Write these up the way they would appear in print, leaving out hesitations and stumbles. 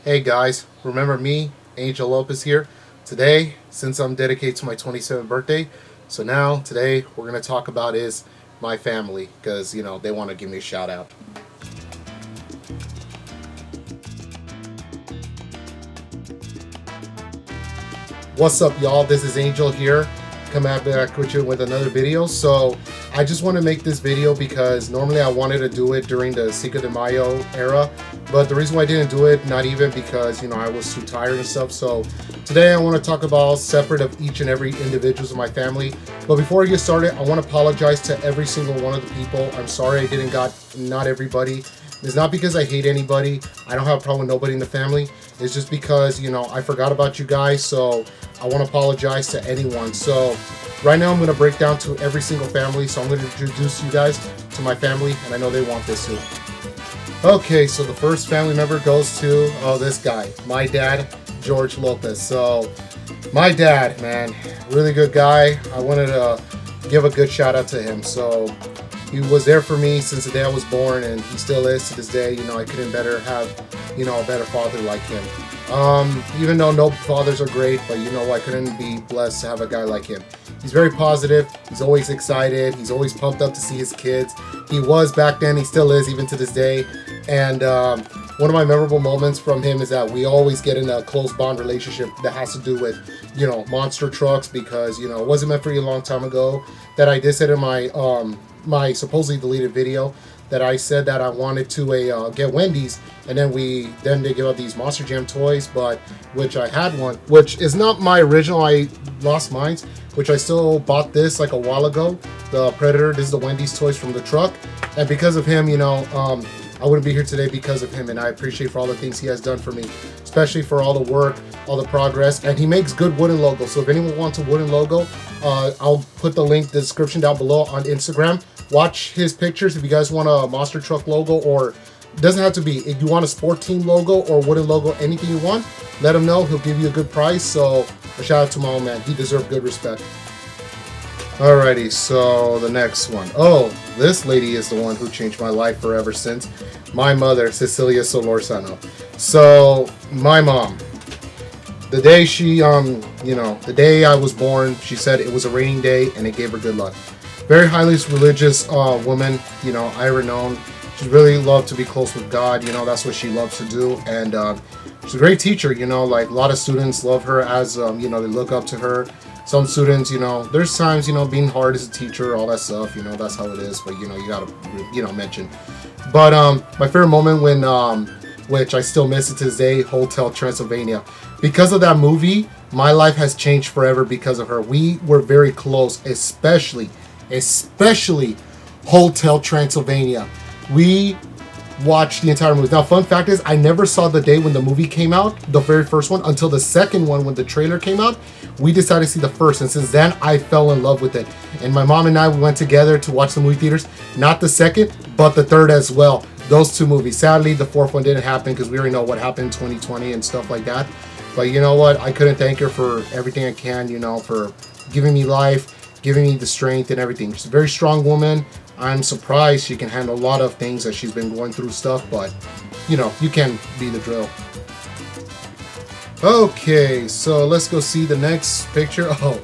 Hey guys, remember me, Angel Lopez here. Today, since I'm dedicated to my 27th birthday, today we're going to talk about is my family because, they want to give me a shout out. What's up, y'all? This is Angel here. Come back with you with another video. So I just want to make this video because normally I wanted to do it during the Cinco de Mayo era, but the reason why I didn't do it, not even because I was too tired and stuff. So today I want to talk about separate of each and every individuals of my family. But before I get started, I want to apologize to every single one of the people. I'm sorry I didn't got not everybody. It's not because I hate anybody. I don't have a problem with nobody in the family. It's just because, I forgot about you guys. So I want to apologize to anyone. So right now I'm going to break down to every single family. So I'm going to introduce you guys to my family. And I know they want this too. Okay, so the first family member goes to, this guy. My dad, George Lopez. So my dad, man, really good guy. I wanted to give a good shout out to him. So he was there for me since the day I was born, and he still is to this day. I couldn't better have, a better father like him. Even though no fathers are great, but I couldn't be blessed to have a guy like him. He's very positive. He's always excited. He's always pumped up to see his kids. He was back then. He still is, even to this day. And one of my memorable moments from him is that we always get in a close bond relationship that has to do with, monster trucks, because, it wasn't meant for you a long time ago that I did say in my supposedly deleted video that I said that I wanted to get Wendy's, and then they give out these Monster Jam toys, but which I had one, which is not my original. I lost mine, which I still bought this like a while ago. The Predator. This is the Wendy's toys from the truck, and because of him, I wouldn't be here today because of him, and I appreciate for all the things he has done for me, especially for all the work, all the progress, and he makes good wooden logos. So if anyone wants a wooden logo, I'll put the link, the description down below on Instagram. Watch his pictures if you guys want a monster truck logo, or it doesn't have to be. If you want a sport team logo or wooden logo, anything you want, let him know. He'll give you a good price. So a shout out to my old man. He deserves good respect. Alrighty, so the next one. Oh, this lady is the one who changed my life forever since. My mother, Cecilia Solorzano. So my mom, the day she, the day I was born, she said it was a raining day and it gave her good luck. Very highly religious woman, Ira known. She really loved to be close with God. That's what she loves to do. And she's a great teacher. Like a lot of students love her as, they look up to her. Some students, there's times, being hard as a teacher, all that stuff, that's how it is. But, you gotta, mention. But my favorite moment when, which I still miss it to this day, Hotel Transylvania. Because of that movie, my life has changed forever because of her. We were very close, especially Hotel Transylvania. We watched the entire movie. Now, fun fact is, I never saw the day when the movie came out, the very first one, until the second one when the trailer came out. We decided to see the first, and since then, I fell in love with it. And my mom and I, we went together to watch the movie theaters. Not the second, but the third as well. Those two movies. Sadly, the fourth one didn't happen because we already know what happened in 2020 and stuff like that. But you know what? I couldn't thank her for everything I can, for giving me life, giving me the strength and everything. She's a very strong woman. I'm surprised she can handle a lot of things that she's been going through stuff, but you can be the drill. Okay, so let's go see the next picture. Oh,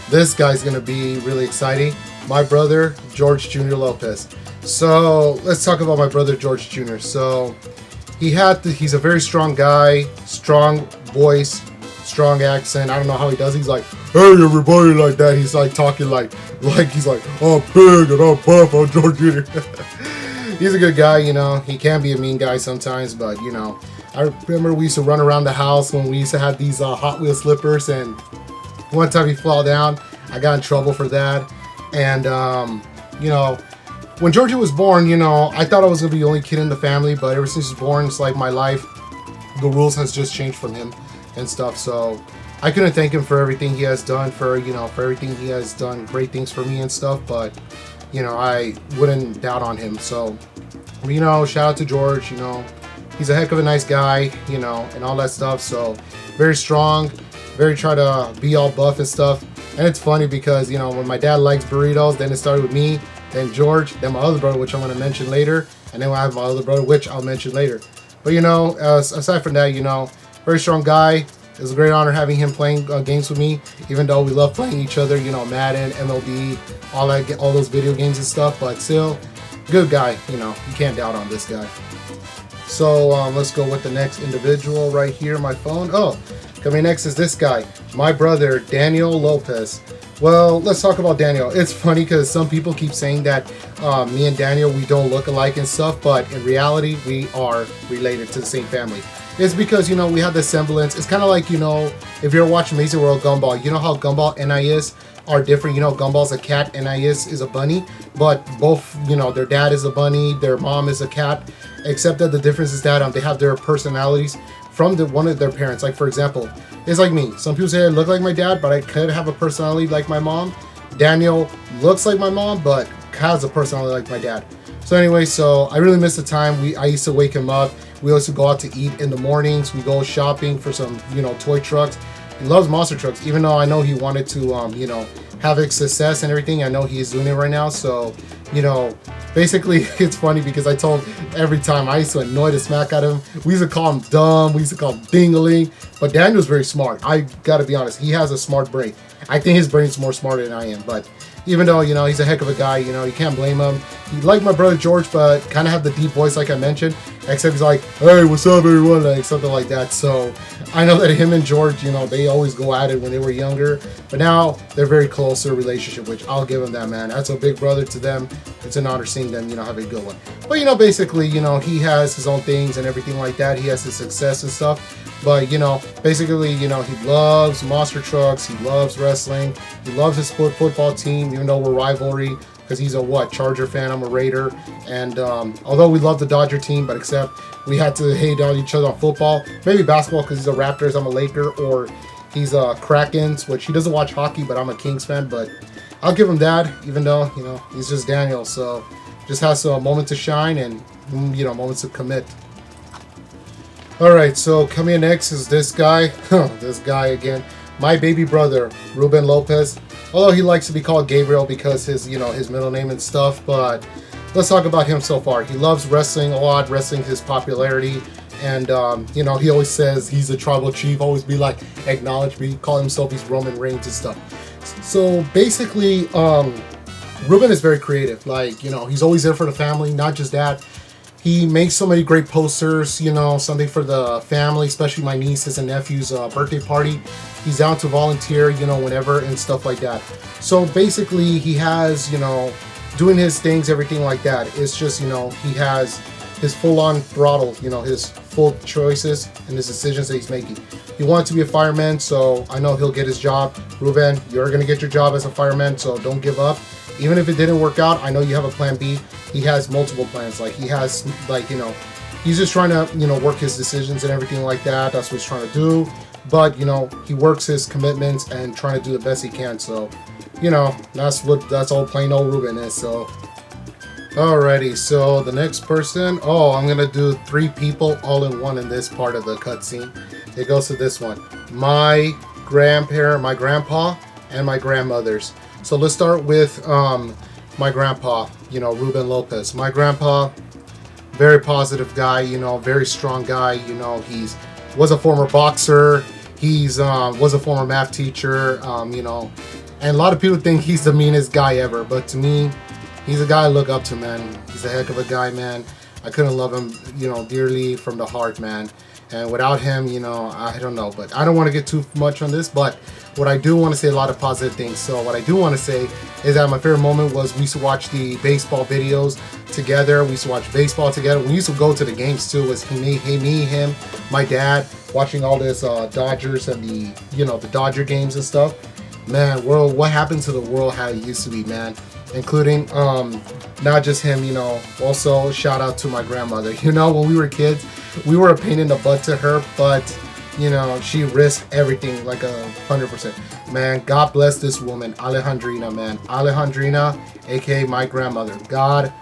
this guy's gonna be really exciting. My brother, George Jr. Lopez. So let's talk about my brother, George Jr. So he's a very strong guy, strong voice, strong accent. I don't know how he does. He's like, hey everybody, like that. He's like talking like he's like, I'm big and I'm buff, I'm George Jr. He's a good guy, He can be a mean guy sometimes, but I remember we used to run around the house when we used to have these Hot Wheels slippers, and one time he fell down. I got in trouble for that. And when Georgie was born, I thought I was gonna be the only kid in the family, but ever since he's born, it's like my life, the rules has just changed from him and stuff. So I couldn't thank him for everything he has done, for everything he has done, great things for me and stuff, but I wouldn't doubt on him. So shout out to George. He's a heck of a nice guy, and all that stuff. So very strong, very try to be all buff and stuff. And it's funny because when my dad likes burritos, then it started with me, then George, then my other brother, which I'm going to mention later, and then I have my other brother, which I'll mention later. But you know, aside from that, you know, very strong guy. It was a great honor having him playing games with me, even though we love playing each other, you know, Madden, MLB, all those video games and stuff, but still, good guy, you know, you can't doubt on this guy. So let's go with the next individual right here, my phone. Oh, coming next is this guy, my brother, Daniel Lopez. Well, let's talk about Daniel. It's funny because some people keep saying that me and Daniel, we don't look alike and stuff, but in reality, we are related to the same family. It's because, you know, we have the semblance. It's kind of like, you know, if you're watching Amazing World Gumball, you know how Gumball and NIS are different. You know, Gumball's a cat, NIS is a bunny, but both, you know, their dad is a bunny, their mom is a cat, except that the difference is that they have their personalities from one of their parents. Like, for example, it's like me. Some people say I look like my dad, but I could have a personality like my mom. Daniel looks like my mom, but has a personality like my dad. So anyway, so I really miss the time. I used to wake him up. We also go out to eat in the mornings. We go shopping for some, you know, toy trucks. He loves monster trucks, even though I know he wanted to, you know, have success and everything. I know he's doing it right now. So, you know, basically it's funny because I told every time I used to annoy the smack out of him. We used to call him dumb. We used to call him dingaling. But Daniel's very smart. I gotta be honest. He has a smart brain. I think his brain's more smarter than I am. But even though, you know, he's a heck of a guy, you know, you can't blame him. He like my brother George, but kind of have the deep voice like I mentioned, except he's like, hey, what's up everyone, like something like that. So I know that him and George, you know, they always go at it when they were younger, but now they're very closer relationship, which I'll give him that, man. That's a big brother to them. It's an honor seeing them, you know, have a good one. But, you know, basically, you know, he has his own things and everything like that. He has his success and stuff. But, you know, basically, you know, he loves monster trucks. He loves wrestling. He loves his football team, even though we're rivalry, because he's a Charger fan. I'm a Raider. And although we love the Dodger team, but except we had to hate on each other on football. Maybe basketball because he's a Raptors, I'm a Laker, or he's a Krakens, which he doesn't watch hockey, but I'm a Kings fan. But I'll give him that, even though, you know, he's just Daniel. So just has a moment to shine and, you know, moments to commit. Alright, so coming in next is this guy. This guy again. My baby brother, Ruben Lopez. Although he likes to be called Gabriel because his, you know, his middle name and stuff. But let's talk about him so far. He loves wrestling a lot, wrestling his popularity. And, you know, he always says he's a tribal chief. Always be like, acknowledge me. Call himself he's Roman Reigns and stuff. So basically, Ruben is very creative. Like, you know, he's always there for the family. Not just that. He makes so many great posters, you know, something for the family, especially my nieces and nephews' birthday party. He's down to volunteer, you know, whenever and stuff like that. So basically, he has, you know, doing his things, everything like that. It's just, you know, he has his full-on throttle, you know, his full choices and his decisions that he's making. He wants to be a fireman, so I know he'll get his job. Ruben, you're going to get your job as a fireman, so don't give up. Even if it didn't work out, I know you have a plan B. He has multiple plans. Like, he has, like, you know, he's just trying to, you know, work his decisions and everything like that. That's what he's trying to do. But, you know, he works his commitments and trying to do the best he can. So, you know, that's all plain old Ruben is. So, alrighty. So, the next person. Oh, I'm going to do 3 people all in one in this part of the cutscene. It goes to this one. My grandpa, and my grandmothers. So let's start with my grandpa, you know, Ruben Lopez. My grandpa, very positive guy, you know, very strong guy. You know, was a former boxer. Was a former math teacher, you know. And a lot of people think he's the meanest guy ever. But to me, he's a guy I look up to, man. He's a heck of a guy, man. I couldn't love him, you know, dearly from the heart, man. And without him, you know, I don't know. But I don't want to get too much on this. But what I do want to say a lot of positive things. So what I do want to say is that my favorite moment was we used to watch the baseball videos together. We used to watch baseball together. We used to go to the games too. It was me, him, my dad, watching all this Dodgers and the Dodger games and stuff. Man, world, what happened to the world how it used to be, man. Including not just him, you know, also shout out to my grandmother. You know, when we were kids, we were a pain in the butt to her, but you know, she risked everything like 100%. Man, God bless this woman, Alejandrina, man. Alejandrina, aka my grandmother. God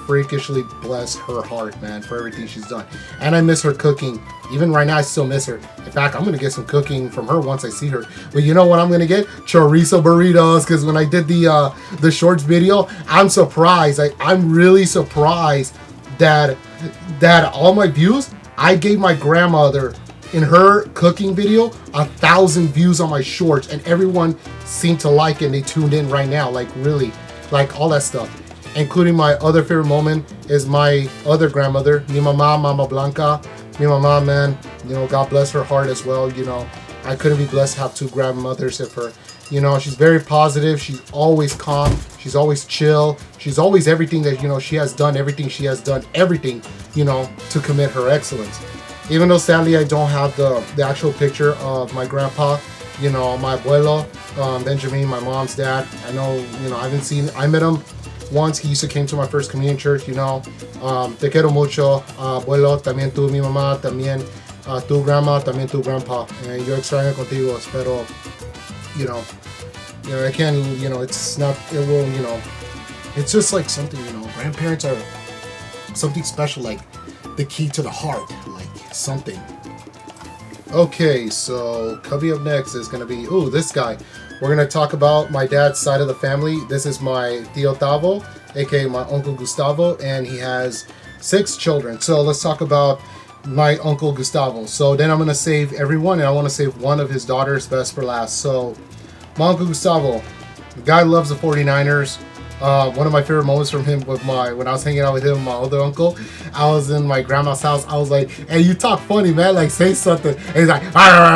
freakishly bless her heart, man, for everything she's done. And I miss her cooking. Even right now, I still miss her. In fact, I'm gonna get some cooking from her once I see her. But you know what I'm gonna get? Chorizo burritos. Because when I did the shorts video, I'm surprised. I'm really surprised that all my views I gave my grandmother, in her cooking video, 1,000 views on my shorts, and everyone seemed to like it, and they tuned in right now, like really, like all that stuff. Including my other favorite moment is my other grandmother, mi mamá, Mama Blanca. Mi mamá, man, you know, God bless her heart as well, you know. I couldn't be blessed to have two grandmothers of her. You know, she's very positive. She's always calm. She's always chill. She's always everything that, you know, she has done, everything she has done, everything, you know, to commit her excellence. Even though sadly I don't have the actual picture of my grandpa, you know, my abuelo, Benjamin, my mom's dad. I know, you know, I met him once. He used to came to my first communion church, you know. Te quiero mucho, abuelo, también tú, mi mamá, también tu grandma, también tu grandpa. Yo extraño contigo, espero, you know, I can't, you know, it's not, it will, you know, it's just like something, you know, grandparents are something special, like the key to the heart, like something. Okay, so coming up next is going to be, ooh, this guy. We're going to talk about my dad's side of the family. This is my Tío Tavo, aka my Uncle Gustavo, and he has 6 children. So let's talk about my Uncle Gustavo. So then I'm going to save everyone, and I want to save one of his daughters best for last. So my Uncle Gustavo, the guy loves the 49ers. One of my favorite moments from him with when I was hanging out with him, my older uncle, I was in my grandma's house. I was like, hey, you talk funny, man, like say something. And he's like,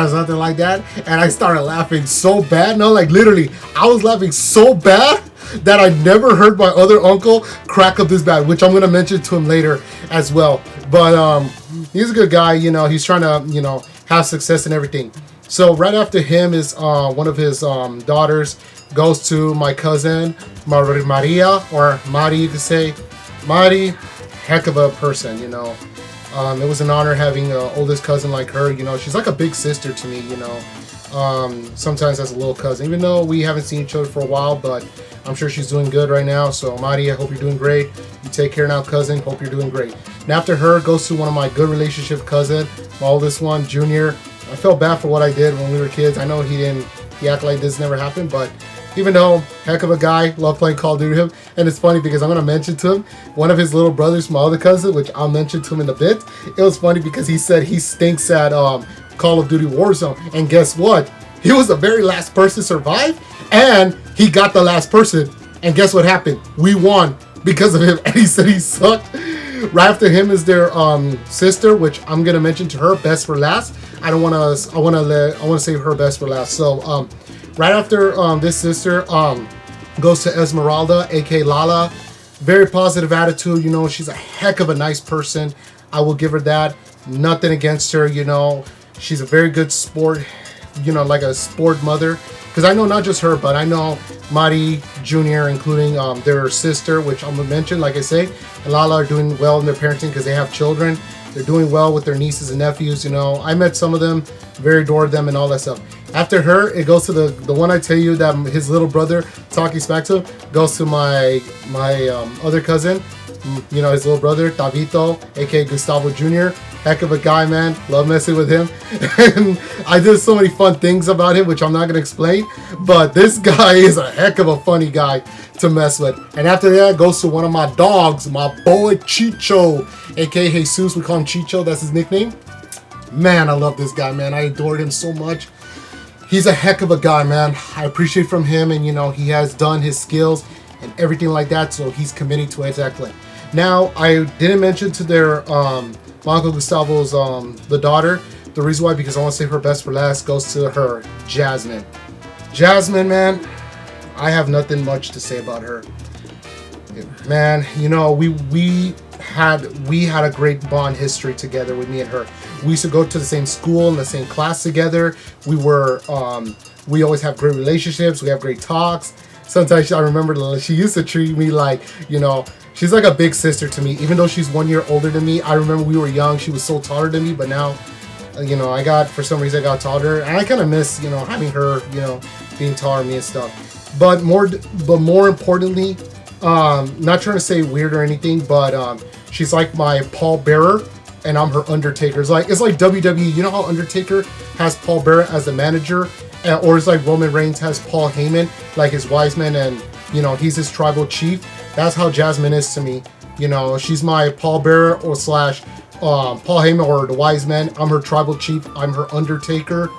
something like that. And I started laughing so bad. No, like literally, I was laughing so bad that I never heard my other uncle crack up this bad, which I'm going to mention to him later as well. But he's a good guy, you know, he's trying to, you know, have success and everything. So right after him is one of his daughters goes to my cousin, Maria, or Mari, you could say. Mari, heck of a person, you know. It was an honor having an oldest cousin like her, you know. She's like a big sister to me, you know. Sometimes as a little cousin, even though we haven't seen each other for a while, but I'm sure she's doing good right now. So Mari, I hope you're doing great. You take care now, cousin. Hope you're doing great. And after her goes to one of my good relationship cousin, my oldest one, Junior. I felt bad for what I did when we were kids. I know he acted like this never happened, but even though, heck of a guy, love playing Call of Duty with him. And it's funny because I'm going to mention to him, one of his little brothers, my other cousin, which I'll mention to him in a bit. It was funny because he said he stinks at Call of Duty Warzone. And guess what? He was the very last person to survive, and he got the last person. And guess what happened? We won because of him. And he said he sucked. Right after him is their sister, which I'm going to mention to her, best for last. I want to save her best for last. So, right after this sister goes to Esmeralda, aka Lala. Very positive attitude, you know, she's a heck of a nice person. I will give her that. Nothing against her, you know. She's a very good sport, you know, like a sport mother. Because I know not just her, but I know Mari Jr., including their sister, which I'm going to mention, like I say, and Lala are doing well in their parenting because they have children. They're doing well with their nieces and nephews, you know. I met some of them, very adored them and all that stuff. After her, it goes to the one I tell you that his little brother talking smack to goes to my other cousin, you know, his little brother, Tabito, aka Gustavo Jr. Heck of a guy, man. Love messing with him. And I did so many fun things about him, which I'm not going to explain. But this guy is a heck of a funny guy to mess with. And after that, goes to one of my dogs, my boy Chicho, aka Jesus. We call him Chicho. That's his nickname. Man, I love this guy, man. I adored him so much. He's a heck of a guy, man. I appreciate from him, and you know, he has done his skills and everything like that, so he's committing to exactly. Now, I didn't mention to their my Uncle Gustavo's the daughter. The reason why, because I want to save her best for last, goes to her, Jasmine. Jasmine, man, I have nothing much to say about her. Man, you know, we had a great bond history together with me and her. We used to go to the same school and the same class together. We always have great relationships. We have great talks. Sometimes I remember she used to treat me like, you know, she's like a big sister to me. Even though she's 1 year older than me, I remember we were young. She was so taller than me, but now, you know, for some reason I got taller. And I kind of miss, you know, having her, you know, being taller than me and stuff. But more importantly, not trying to say weird or anything, but she's like my pallbearer, and I'm her Undertaker. It's like WWE. You know how Undertaker has Paul Bearer as the manager, or it's like Roman Reigns has Paul Heyman, like his wise man, and you know, he's his tribal chief. That's how Jasmine is to me. You know, she's my pallbearer or slash Paul Heyman, or the Wise Man. I'm her tribal chief. I'm her Undertaker.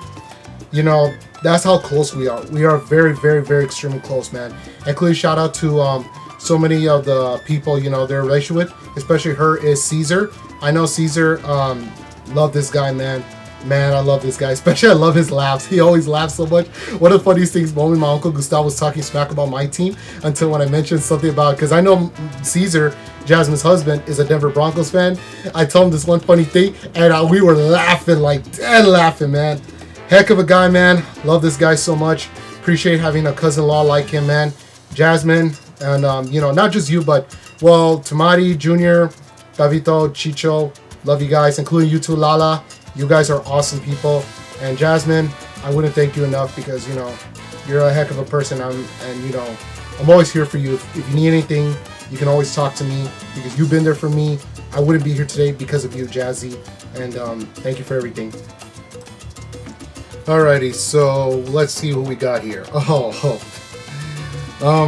You know, that's how close we are. We are very, very, very extremely close, man. And clearly shout out to so many of the people, you know, their relation with, especially her, is Caesar. I know Caesar, love this guy, man. Man, I love this guy. Especially, I love his laughs. He always laughs so much. One of the funniest things, when my uncle Gustavo was talking smack about my team, until when I mentioned something about, because I know Caesar, Jasmine's husband, is a Denver Broncos fan. I told him this one funny thing, and we were laughing, like dead laughing, man. Heck of a guy, man. Love this guy so much. Appreciate having a cousin-in-law like him, man. Jasmine, and you know, not just you, but, well, Tamari, Junior, Davito, Chicho, love you guys, including you too, Lala. You guys are awesome people. And Jasmine, I wouldn't thank you enough, because, you know, you're a heck of a person. And you know, I'm always here for you. If you need anything, you can always talk to me, because you've been there for me. I wouldn't be here today because of you, Jazzy. And thank you for everything. Alrighty, so let's see what we got here. Oh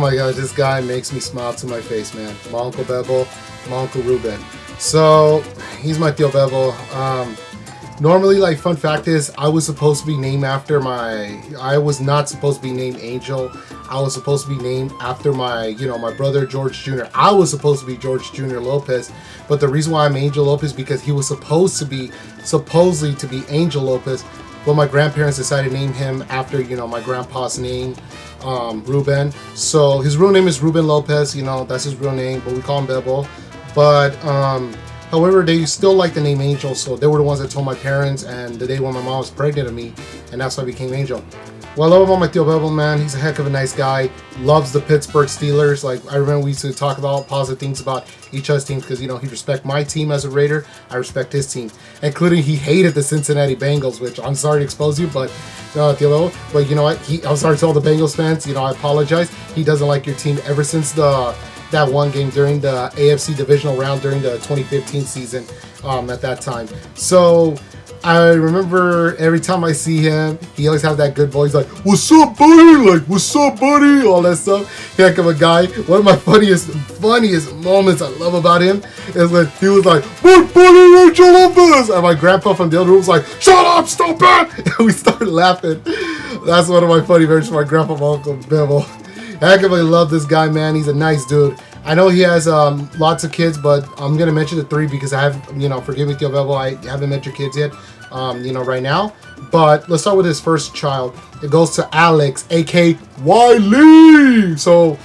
my gosh, this guy makes me smile to my face, man. My Uncle Bebel, my Uncle Ruben. So, he's my Tío Bebel. Normally, like, fun fact is, I was supposed to be named after I was not supposed to be named Angel. I was supposed to be named after my brother George Jr. I was supposed to be George Jr. Lopez, but the reason why I'm Angel Lopez, because he was supposedly to be Angel Lopez, but my grandparents decided to name him after, you know, my grandpa's name, Ruben. So his real name is Ruben Lopez, you know, that's his real name, but we call him Bebo. But however, they still like the name Angel, so they were the ones that told my parents, and the day when my mom was pregnant of me, and that's why I became Angel. Well, I love about my Tío Bebo, man. He's a heck of a nice guy. Loves the Pittsburgh Steelers. Like, I remember we used to talk about positive things about each other's teams, because, you know, he respects my team as a Raider. I respect his team. Including, he hated the Cincinnati Bengals, which I'm sorry to expose you, but, Tío Bebo, but you know what? I'm sorry to all the Bengals fans. You know, I apologize. He doesn't like your team ever since that one game during the AFC divisional round during the 2015 season at that time. So I remember every time I see him, he always has that good voice, like, "What's up, buddy?" Like, "What's up, buddy?" All that stuff. Heck of a guy. One of my funniest moments I love about him is when he was like, "What, buddy, Angel Lopez?" And my grandpa from the other room was like, "Shut up, stop it!" And we started laughing. That's one of my funny versions from my grandpa, my Uncle Bebo. Heck of a love this guy, man. He's a nice dude. I know he has lots of kids, but I'm gonna mention the 3 because I have, you know, forgive me, Tío Bebo, I haven't met your kids yet, you know, right now. But let's start with his first child. It goes to Alex, aka Wiley. So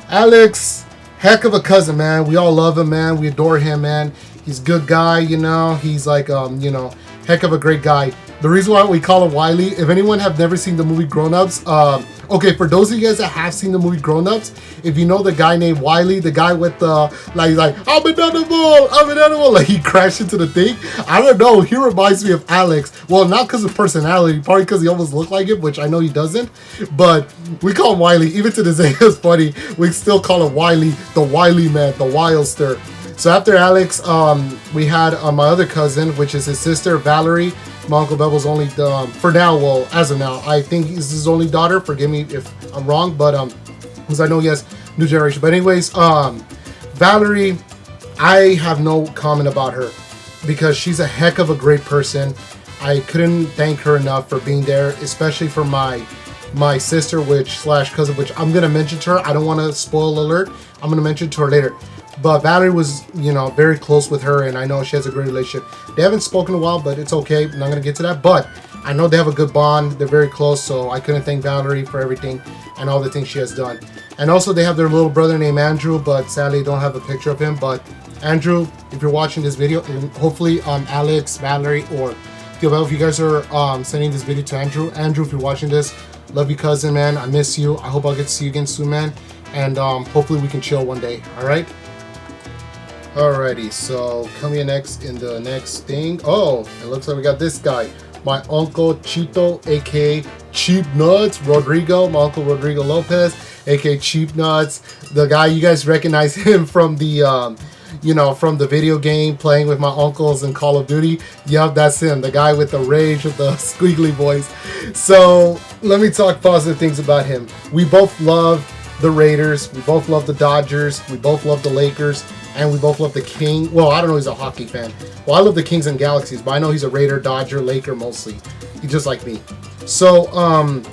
Alex, heck of a cousin, man. We all love him, man. We adore him, man. He's a good guy, you know. He's like, you know, heck of a great guy. The reason why we call him Wiley, if anyone have never seen the movie Grown Ups, okay, for those of you guys that have seen the movie Grown Ups, if you know the guy named Wiley, the guy with the, like, I'm an animal, like he crashed into the thing. I don't know, he reminds me of Alex. Well, not because of personality, probably because he almost looked like him, which I know he doesn't, but we call him Wiley. Even to this day, it's funny, we still call him Wiley, the Wiley man, the Wildster. So after Alex, we had my other cousin, which is his sister, Valerie. My Uncle Bebel's only, for now, well, as of now, I think he's his only daughter. Forgive me if I'm wrong, but, because I know he has new generation. But anyways, Valerie, I have no comment about her because she's a heck of a great person. I couldn't thank her enough for being there, especially for my sister, slash cousin, which I'm going to mention to her. I don't want to spoil alert. I'm going to mention to her later. But Valerie was, you know, very close with her, and I know she has a great relationship. They haven't spoken in a while, but it's okay. I'm not going to get to that. But I know they have a good bond. They're very close, so I couldn't thank Valerie for everything and all the things she has done. And also, they have their little brother named Andrew, but sadly, don't have a picture of him. But Andrew, if you're watching this video, and hopefully Alex, Valerie, or Tío Bebo, if you guys are sending this video to Andrew, if you're watching this, love you, cousin, man. I miss you. I hope I'll get to see you again soon, man. And hopefully we can chill one day, all right? Alrighty, so coming in next in the next thing. Oh, it looks like we got this guy. My Uncle Chito, aka Cheap Nuts, Rodrigo. My Uncle Rodrigo Lopez, aka Cheap Nuts. The guy, you guys recognize him from the, you know, from the video game playing with my uncles in Call of Duty. Yup, that's him. The guy with the rage with the squiggly voice. So let me talk positive things about him. We both love the Raiders. We both love the Dodgers. We both love the Lakers. and we both love the King. Well, I don't know, he's a hockey fan. Well, I love the Kings and Galaxies, but I know he's a Raider, Dodger, Laker mostly. He's just like me. So,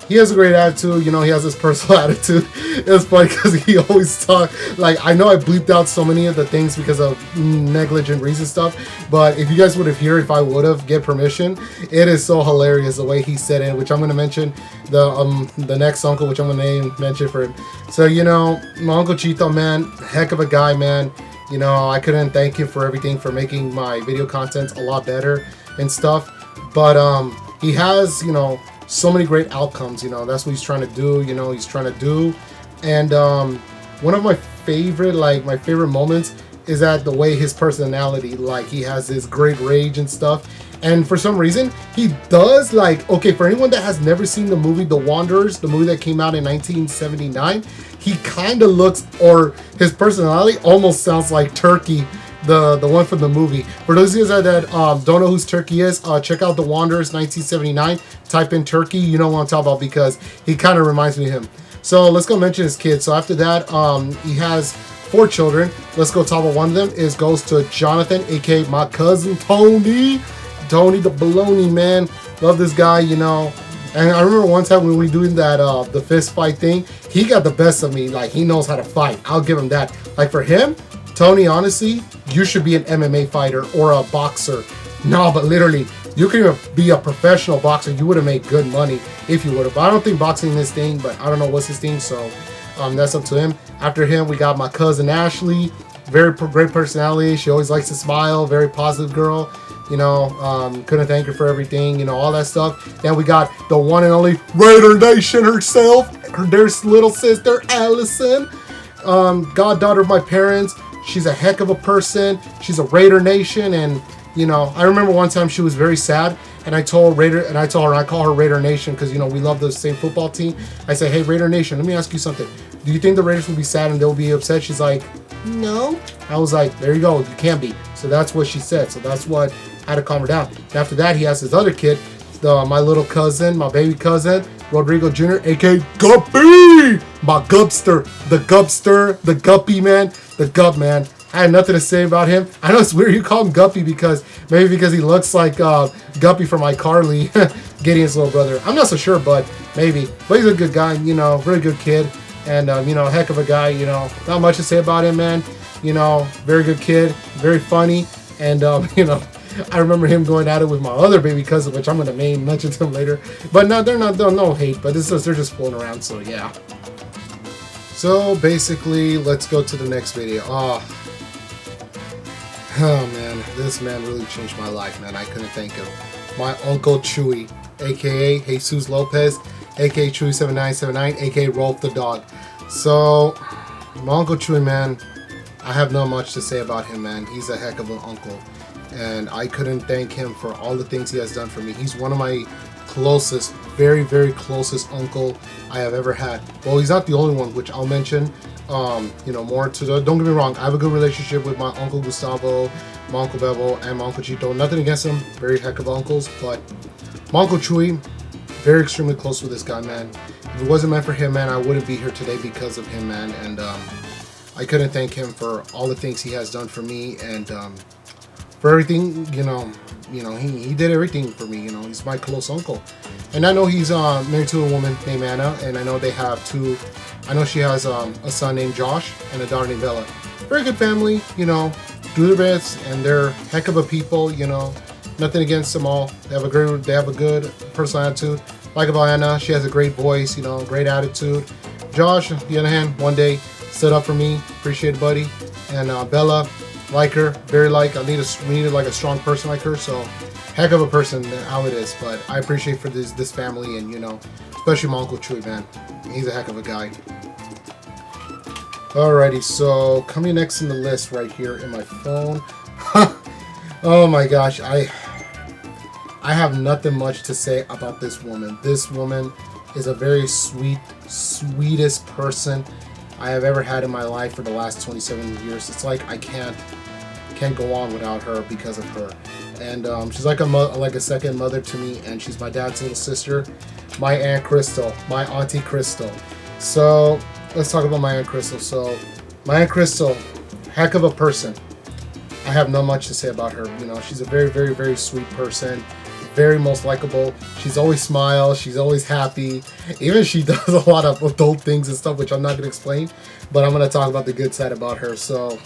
he has a great attitude, you know, he has this personal attitude. It's funny because he always talks, like, I know I bleeped out so many of the things because of negligent reason stuff, but if you guys would have heard, if I would have get permission, it is so hilarious the way he said it, which I'm going to mention the next uncle, which I'm going to mention for him. So, you know, my Uncle Chito, man, heck of a guy, man. You know, I couldn't thank him for everything, for making my video content a lot better and stuff, but he has, you know, so many great outcomes, you know, that's what he's trying to do, you know, and one of my favorite moments is that the way his personality, like, he has this great rage and stuff, and for some reason, he does, like, okay, for anyone that has never seen the movie The Wanderers, the movie that came out in 1979, he kind of looks, or his personality almost sounds like Turkey, the one from the movie. For those of you that don't know who Turkey is, check out The Wanderers 1979. Type in Turkey, you know what I'm talking about, because he kind of reminds me of him. So let's go mention his kids. So after that, he has 4 children. Let's go talk about one of them. Goes to Jonathan, aka my cousin Tony. Tony the baloney, man. Love this guy, you know. And I remember one time when we were doing that the fist fight thing, he got the best of me. Like, he knows how to fight. I'll give him that. Like, for him, Tony, honestly, you should be an MMA fighter or a boxer. No, but literally, you could even be a professional boxer. You would have made good money if you would have. I don't think boxing is his thing, but I don't know what's his thing, so that's up to him. After him, we got my cousin Ashley. Very great personality. She always likes to smile. Very positive girl. You know, couldn't thank her for everything, you know, all that stuff. Then we got the one and only Raider Nation herself, their little sister, Allison. Goddaughter of my parents. She's a heck of a person. She's a Raider Nation, and you know, I remember one time she was very sad, and I call her Raider Nation because, you know, we love the same football team. I said, hey, Raider Nation, let me ask you something. Do you think the Raiders will be sad and they'll be upset? She's like, no. I was like, there you go, you can be. So that's what she said. So that's what had to calm her down. And after that, he has his other kid, my little cousin, my baby cousin, Rodrigo Jr., aka Guppy, my Gupster, the Guppy, man, the Gup, man. I had nothing to say about him. I know it's weird you call him Guppy because he looks like Guppy from iCarly, Gideon's little brother. I'm not so sure, but maybe. But he's a good guy, you know, very good kid, and you know, heck of a guy. You know, not much to say about him, man. You know, very good kid, very funny, and you know, I remember him going at it with my other baby cousin, which I'm gonna mention to him later. But no, they're no hate, but they're just fooling around. So yeah. So basically, let's go to the next video. Oh man, this man really changed my life, man. I couldn't thank him. My Uncle Chewy, aka Jesus Lopez, aka Chewy7979, aka Rolf the dog. So, my Uncle Chewy, man, I have not much to say about him, man. He's a heck of an uncle, and I couldn't thank him for all the things he has done for me. He's one of my closest, very, very closest uncle I have ever had. Well, he's not the only one, which I'll mention. You know, more to the, don't get me wrong, I have a good relationship with my Uncle Gustavo, my Uncle Bebo, and my Uncle Chito. Nothing against them, very heck of uncles, but my Uncle Chewy, very extremely close with this guy, man. If it wasn't meant for him, man, I wouldn't be here today because of him, man, and I couldn't thank him for all the things he has done for me, and for everything, you know, he did everything for me, you know, he's my close uncle. And I know he's married to a woman named Anna, and I know they have I know she has a son named Josh and a daughter named Bella. Very good family, you know, do their best, and they're heck of a people, you know, nothing against them all. They have a good personal attitude. Like about Anna, she has a great voice, you know, great attitude. Josh, on the other hand, one day stood up for me, appreciate it, buddy. And Bella, like her, very like, we needed like a strong person like her, so heck of a person, how it is. But I appreciate for this family, and you know, especially my Uncle Chewy, man. He's a heck of a guy. Alrighty, so coming next in the list right here in my phone. Oh my gosh, I have nothing much to say about this woman. This woman is a very sweetest person I have ever had in my life for the last 27 years. It's like I can't go on without her because of her. And she's like a second mother to me, and she's my dad's little sister, my Aunt Crystal, my Auntie Crystal. So let's talk about my Aunt Crystal. So my Aunt Crystal, heck of a person. I have not much to say about her. You know, she's a very, very, very sweet person. Very most likable. She's always smiles. She's always happy. Even she does a lot of adult things and stuff, which I'm not going to explain. But I'm going to talk about the good side about her. So,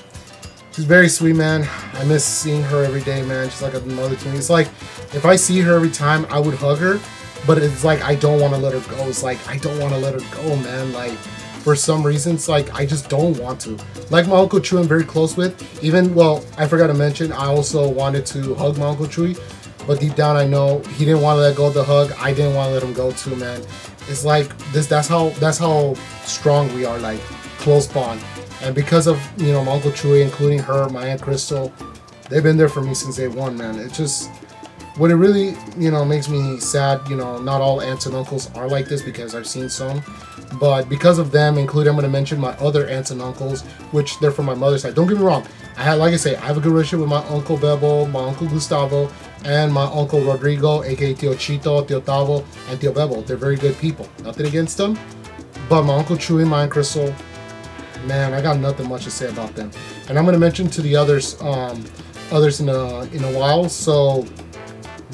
she's very sweet, man. I miss seeing her every day, man. She's like a mother to me. It's like, if I see her every time, I would hug her. But it's like, I don't want to let her go. It's like, I don't want to let her go, man. Like, for some reasons, like, I just don't want to. Like my Uncle Chewy, I'm very close with. Even, well, I forgot to mention, I also wanted to hug my Uncle Chewy. But deep down, I know he didn't want to let go of the hug. I didn't want to let him go too, man. It's like this. That's how strong we are, like close bond. And because of my Uncle Chewy, including her, my Aunt Crystal, they've been there for me since day one, man. It just what it really makes me sad. Not all aunts and uncles are like this because I've seen some. But because of them, including I'm going to mention my other aunts and uncles, which they're from my mother's side. Don't get me wrong. I have a good relationship with my Uncle Bebo, my Uncle Gustavo, and my Uncle Rodrigo, aka Tio Chito, Tio Tavo, and Tio Bebo. They're very good people. Nothing against them. But my Uncle Chewy, my Aunt Crystal, man, I got nothing much to say about them. And I'm going to mention to the others in a while. So,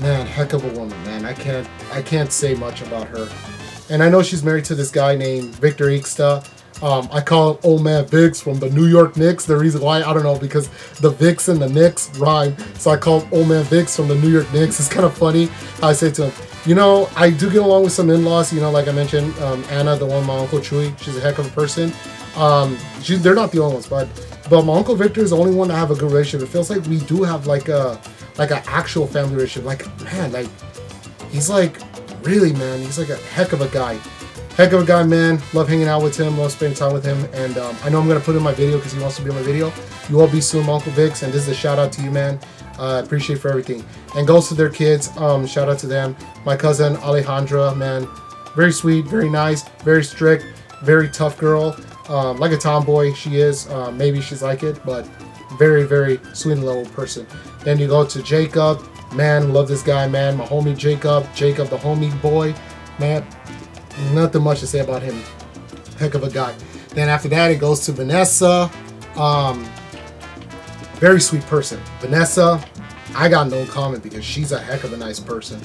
man, heck of a woman, man. I can't say much about her. And I know she's married to this guy named Victor Ixta. I call him Old Man Vicks from the New York Knicks. The reason why, I don't know, because the Vicks and the Knicks rhyme. So I call him Old Man Vicks from the New York Knicks. It's kind of funny how I say to him, I do get along with some in-laws, like I mentioned, Anna, the one, my Uncle Chewy, she's a heck of a person. They're not the only ones, but my Uncle Victor is the only one I have a good relationship. It feels like we do have like an actual family relationship. Like, man, like, he's like, really, man, he's like a heck of a guy. Heck of a guy, man. Love hanging out with him. Love spending time with him. And I know I'm going to put in my video because he wants to be in my video. You will be soon, my Uncle Vicks. And this is a shout out to you, man. Appreciate for everything. And goes to their kids. Shout out to them. My cousin, Alejandra, man. Very sweet, very nice, very strict, very tough girl. Like a tomboy, she is. Maybe she's like it, but very, very sweet and lovable person. Then you go to Jacob. Man, love this guy, man. My homie Jacob. Jacob, the homie boy. Man, nothing much to say about him. Heck of a guy. Then after that, it goes to Vanessa. Very sweet person. Vanessa, I got no comment because she's a heck of a nice person.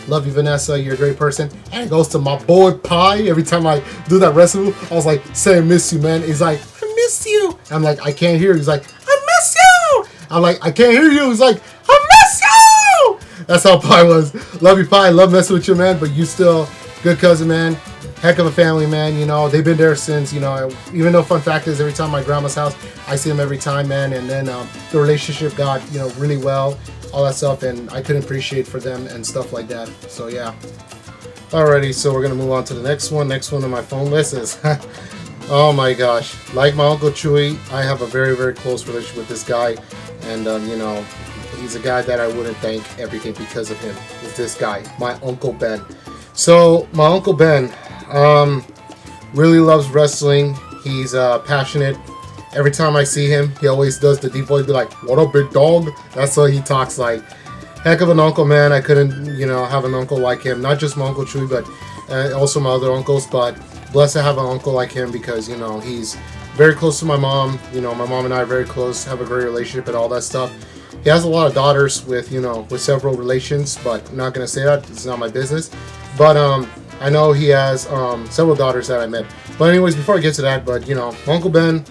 Love you, Vanessa. You're a great person. And it goes to my boy Pi. Every time I do that wrestling move, I was like, say I miss you, man. He's like, I miss you. I'm like, I can't hear you. He's like, I miss you. I'm like, I can't hear you. He's like, I miss you. That's how Pi was. Love you, Pi. Love messing with you, man. But you still good cousin, man. Heck of a family, man. They've been there since, even though fun fact is every time my grandma's house, I see them every time, man. And then the relationship got, really well, all that stuff. And I couldn't appreciate for them and stuff like that. So, yeah. Alrighty, so we're going to move on to the next one. Next one on my phone list is, oh my gosh. Like my Uncle Chewy, I have a very, very close relationship with this guy. And, he's a guy that I wouldn't thank everything because of him. It's this guy, my Uncle Ben. So, my Uncle Ben really loves wrestling. He's passionate. Every time I see him, he always does the deep voice, be like, what up, big dog? That's what he talks like. Heck of an uncle, man. I couldn't, have an uncle like him. Not just my Uncle Chewy, but also my other uncles. But blessed to have an uncle like him because, he's very close to my mom. My mom and I are very close, have a great relationship and all that stuff. He has a lot of daughters with several relations, but I'm not going to say that. It's not my business. But I know he has several daughters that I met. But anyways, before I get to that, but Uncle Ben,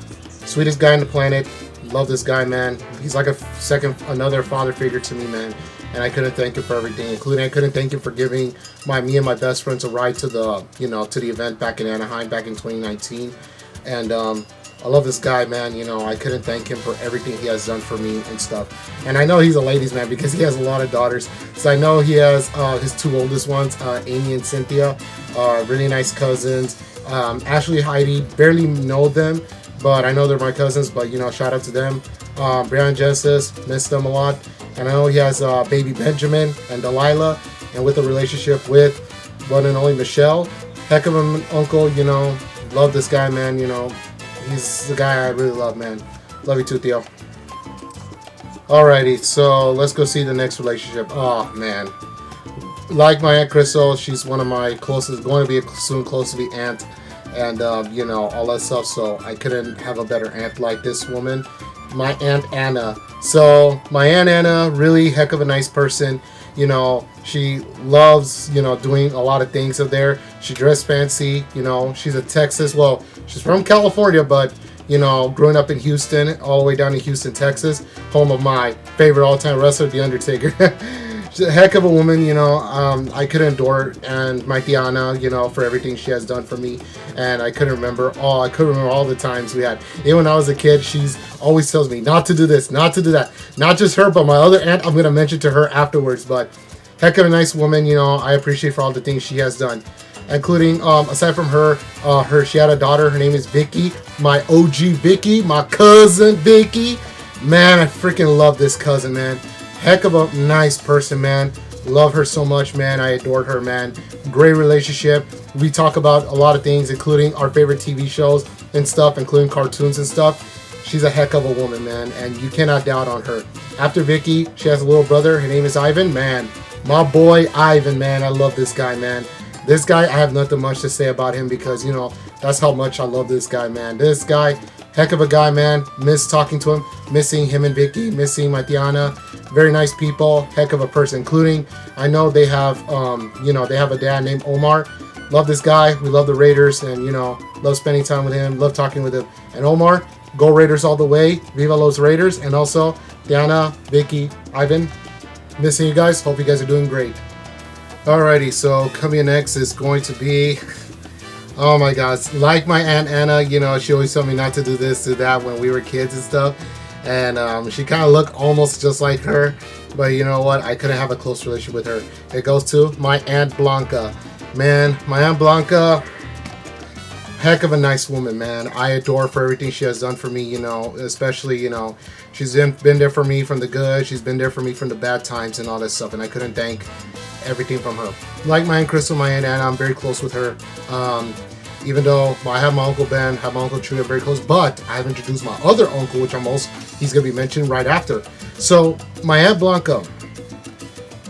sweetest guy on the planet. Love this guy, man. He's like another father figure to me, man. And I couldn't thank him for everything, including I couldn't thank him for giving me and my best friends a ride to the to the event back in Anaheim back in 2019. And I love this guy, man. I couldn't thank him for everything he has done for me and stuff. And I know he's a ladies' man because he has a lot of daughters. So I know he has his two oldest ones, Amy and Cynthia, really nice cousins. Ashley, Heidi, barely know them, but I know they're my cousins. But shout out to them. Brian, Genesis, miss them a lot. And I know he has baby Benjamin and Delilah, and with a relationship with one and only Michelle. Heck of an uncle, love this guy, man. He's the guy I really love, man. Love you too, Theo. Alrighty, so let's go see the next relationship. Oh, man. Like my Aunt Crystal, she's one of my closest, going to be soon close to be aunt. And, all that stuff. So I couldn't have a better aunt like this woman. my Aunt Anna. So my Aunt Anna, really heck of a nice person. You know, she loves, you know, doing a lot of things up there. She dressed fancy, you know, she's a Texas, well, she's from California, but, you know, growing up in Houston, all the way down to Houston, Texas, home of my favorite all-time wrestler, The Undertaker. She's a heck of a woman, you know. I couldn't adore her, and my Tiana, you know, for everything she has done for me. And I couldn't remember all the times we had. Even when I was a kid, she's always tells me not to do this, not to do that. Not just her, but my other aunt, I'm going to mention to her afterwards. But heck of a nice woman, you know. I appreciate for all the things she has done. Including, aside from her, she had a daughter. Her name is Vicky. My OG Vicky, my cousin Vicky. Man, I freaking love this cousin, man. Heck of a nice person, man. Love her so much, man. I adored her, man. Great relationship. We talk about a lot of things, including our favorite TV shows and stuff, including cartoons and stuff. She's a heck of a woman, man, and you cannot doubt on her. After Vicky, she has a little brother. Her name is Ivan. Man, my boy Ivan, man. I love this guy, man. This guy, I have nothing much to say about him because, you know, that's how much I love this guy, man. This guy, heck of a guy, man. Miss talking to him, missing him and Vicky, missing my Tiana. Very nice people, heck of a person, including, I know they have, you know, they have a dad named Omar. Love this guy. We love the Raiders and, you know, love spending time with him, love talking with him. And Omar, go Raiders all the way. Viva los Raiders. And also, Diana, Vicky, Ivan, missing you guys. Hope you guys are doing great. Alrighty, so coming next is going to be, oh my gosh, like my Aunt Anna, you know, she always told me not to do this, do that when we were kids and stuff. And she kind of looked almost just like her, but you know what? I couldn't have a close relationship with her. It goes to my Aunt Blanca. Man, my Aunt Blanca, heck of a nice woman, man. I adore her for everything she has done for me, you know, especially, you know, she's been there for me from the good, she's been there for me from the bad times and all that stuff, and I couldn't thank everything from her. Like my Aunt Crystal, my Aunt Anna, I'm very close with her. Even though I have my Uncle Ben, have my Uncle Chewy, I'm very close, but I have introduced my other uncle, which he's going to be mentioned right after. So, my Aunt Blanca,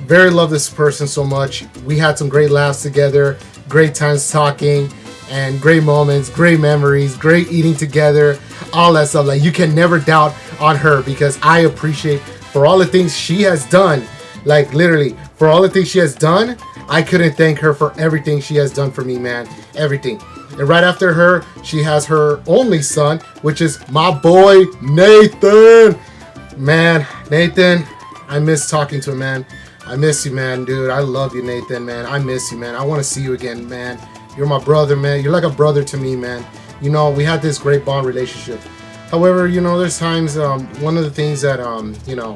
very love this person so much. We had some great laughs together, great times talking, and great moments, great memories, great eating together, all that stuff. Like, you can never doubt on her because I appreciate for all the things she has done. Like, literally, for all the things she has done, I couldn't thank her for everything she has done for me, man. Everything. And right after her, she has her only son, which is my boy, Nathan. Man, Nathan, I miss talking to him, man. I miss you, man, dude. I love you, Nathan, man. I miss you, man. I want to see you again, man. You're my brother, man. You're like a brother to me, man. You know, we had this great bond relationship. However, you know, there's times, one of the things that, you know,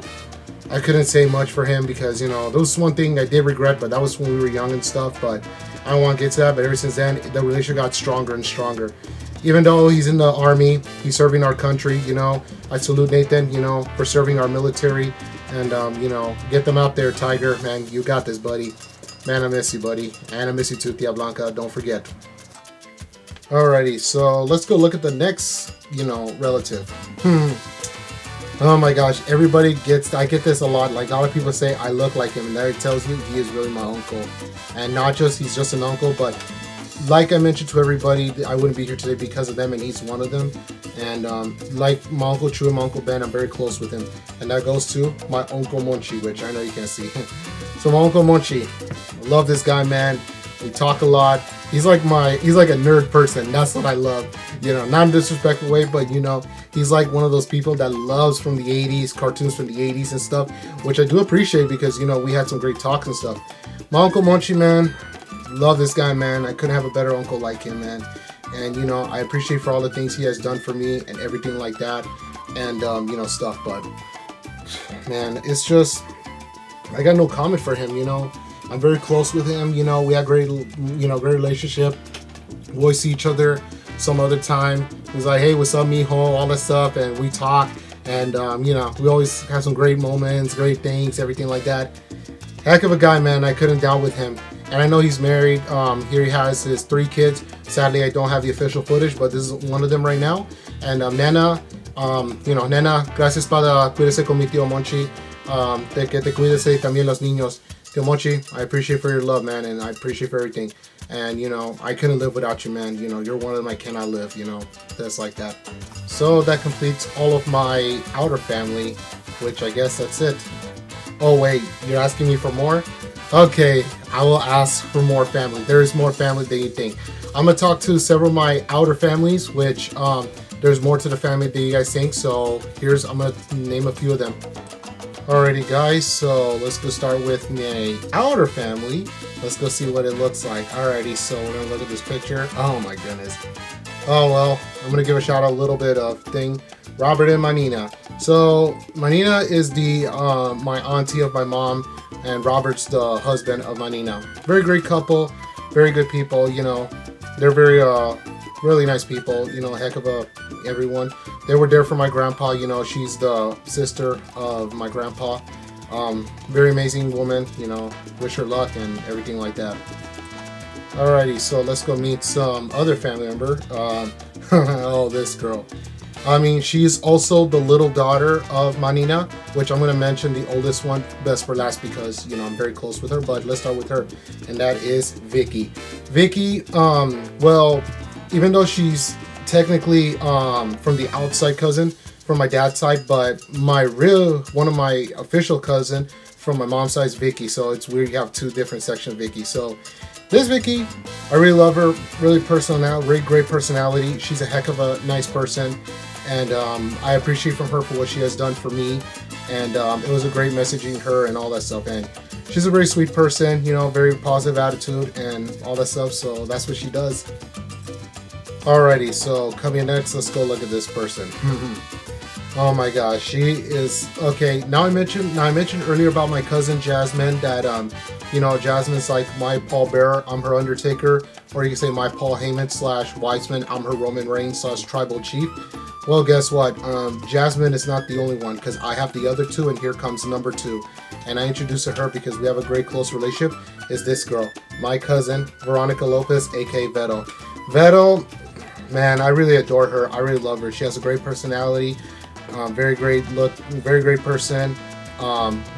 I couldn't say much for him because, you know, there was one thing I did regret, but that was when we were young and stuff, but I don't want to get to that. But ever since then, the relationship got stronger and stronger. Even though he's in the army, he's serving our country, you know, I salute Nathan, you know, for serving our military, and, you know, get them out there, Tiger, man, you got this, buddy. Man, I miss you, buddy, and I miss you too, Tia Blanca, don't forget. Alrighty, so let's go look at the next, you know, relative. Oh my gosh, everybody I get this a lot. Like, a lot of people say I look like him, and that tells you he is really my uncle. And not just he's just an uncle, but like I mentioned to everybody, I wouldn't be here today because of them, and he's one of them. And like my Uncle True and my Uncle Ben, I'm very close with him. And that goes to my Uncle Monchi, which I know you can't see. So my Uncle Monchi, I love this guy, man. We talk a lot. He's like a nerd person. That's what I love. You know, not in a disrespectful way, but you know, he's like one of those people that loves from the 80s, cartoons from the 80s and stuff, which I do appreciate because, you know, we had some great talks and stuff. My Uncle Monchi, man, love this guy, man. I couldn't have a better uncle like him, man. And, you know, I appreciate for all the things he has done for me and everything like that. And, you know, stuff. But, man, it's just, I got no comment for him, you know. I'm very close with him, you know, we have great relationship. We always see each other some other time. He's like, hey, what's up, mijo, all that stuff, and we talk, and, you know, we always have some great moments, great things, everything like that. Heck of a guy, man, I couldn't doubt with him. And I know he's married. Here he has his 3 kids. Sadly, I don't have the official footage, but this is one of them right now. And Nena, you know, Nena, gracias para cuídese con mi tío Monchi. Que te cuídese también los niños. Tío Monchi, I appreciate for your love, man, and I appreciate for everything. And, you know, I couldn't live without you, man. You know, you're one of them I cannot live, you know. That's like that. So that completes all of my outer family, which I guess that's it. Oh wait, you're asking me for more? Okay, I will ask for more family. There is more family than you think. I'm gonna talk to several of my outer families, which there's more to the family than you guys think. So I'm gonna name a few of them. Alrighty guys, so let's go start with my outer family. Let's go see what it looks like. Alrighty, so we're gonna look at this picture. Oh my goodness. Oh well, I'm gonna give a shout out a little bit of thing. Robert and Manina. So Manina is the my auntie of my mom, and Robert's the husband of Manina. Very great couple, very good people. You know, they're very really nice people. You know, heck of a everyone. They were there for my grandpa. You know, she's the sister of my grandpa. Very amazing woman. You know, wish her luck and everything like that. Alrighty, so let's go meet some other family member. Oh, this girl. I mean, she's also the little daughter of Manina, which I'm going to mention the oldest one best for last because, you know, I'm very close with her. But let's start with her, and that is Vicky. Vicky, well, even though she's technically from the outside cousin from my dad's side, but one of my official cousin from my mom's side is Vicky. So it's weird you have two different sections of Vicky. So this Vicky, I really love her. Really really great personality. She's a heck of a nice person, and I appreciate from her for what she has done for me. And it was a great messaging her and all that stuff. And she's a very sweet person, you know, very positive attitude and all that stuff. So that's what she does. Alrighty, so coming next, let's go look at this person. Oh my gosh, she is okay. Now I mentioned earlier about my cousin Jasmine that you know, Jasmine's like my Paul Bearer, I'm her Undertaker, or you can say my Paul Heyman / Wiseman, I'm her Roman Reigns / Tribal Chief. Well, guess what? Jasmine is not the only one because I have the other two, and here comes number 2. And I introduced her because we have a great close relationship. Is this girl, my cousin Veronica Lopez, aka Veto. Veto, man, I really adore her. I really love her. She has a great personality, very great look, very great person,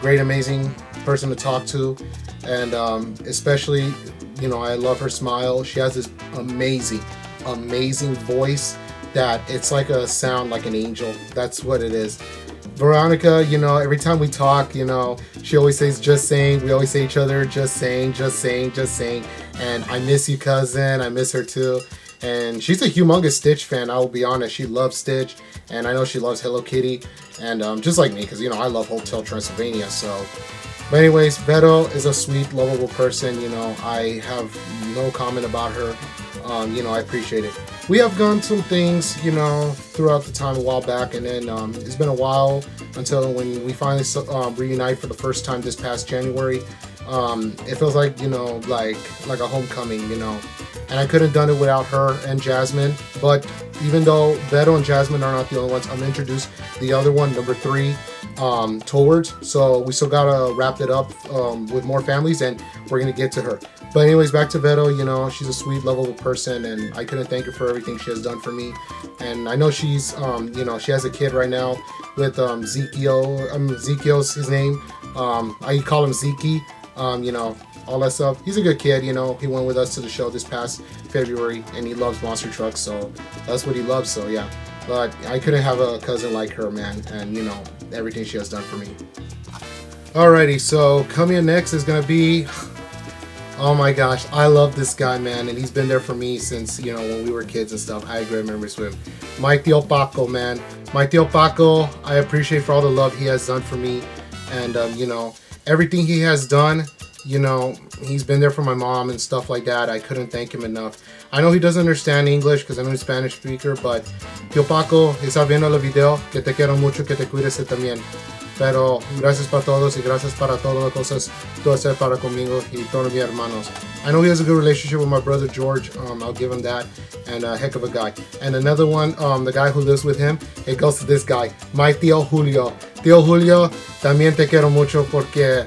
great amazing person to talk to, and especially, you know, I love her smile. She has this amazing voice that it's like a sound like an angel. That's what it is. Veronica, you know, every time we talk, you know, she always says just saying. We always say each other just saying, and I miss you, cousin. I miss her too. And she's a humongous Stitch fan, I will be honest. She loves Stitch, and I know she loves Hello Kitty, and just like me, because, you know, I love Hotel Transylvania, so. But anyways, Beto is a sweet, lovable person, you know. I have no comment about her. You know, I appreciate it. We have gone some things, you know, throughout the time a while back, and then it's been a while until when we finally reunite for the first time this past January. It feels like, you know, like a homecoming, you know. And I couldn't have done it without her and Jasmine. But even though Beto and Jasmine are not the only ones, I'm going to introduce the other one, number 3, towards. So we still got to wrap it up with more families, and we're going to get to her. But anyways, back to Beto, you know, she's a sweet, lovable person, and I couldn't thank her for everything she has done for me. And I know she's, you know, she has a kid right now with Ezekiel. Ezekiel's his name. I call him Zeke. You know, all that stuff. He's a good kid, you know. He went with us to the show this past February, and he loves monster trucks, so that's what he loves, so yeah. But I couldn't have a cousin like her, man, and, you know, everything she has done for me. Alrighty, so coming in next is going to be... Oh my gosh, I love this guy, man, and he's been there for me since, you know, when we were kids and stuff. I had great memories with him. My Tio Paco, man. My Tio Paco, I appreciate for all the love he has done for me, and, you know, everything he has done, you know, he's been there for my mom and stuff like that. I couldn't thank him enough. I know he doesn't understand English because I'm a Spanish speaker, but Tio Paco, está viendo el video, que te quiero mucho, que te cuides también. Pero gracias para todos y gracias para todas las cosas tú haces para conmigo y todos mis hermanos. I know he has a good relationship with my brother George. I'll give him that. And a heck of a guy. And another one, the guy who lives with him, it goes to this guy, my Tío Julio. Tío Julio, también te quiero mucho porque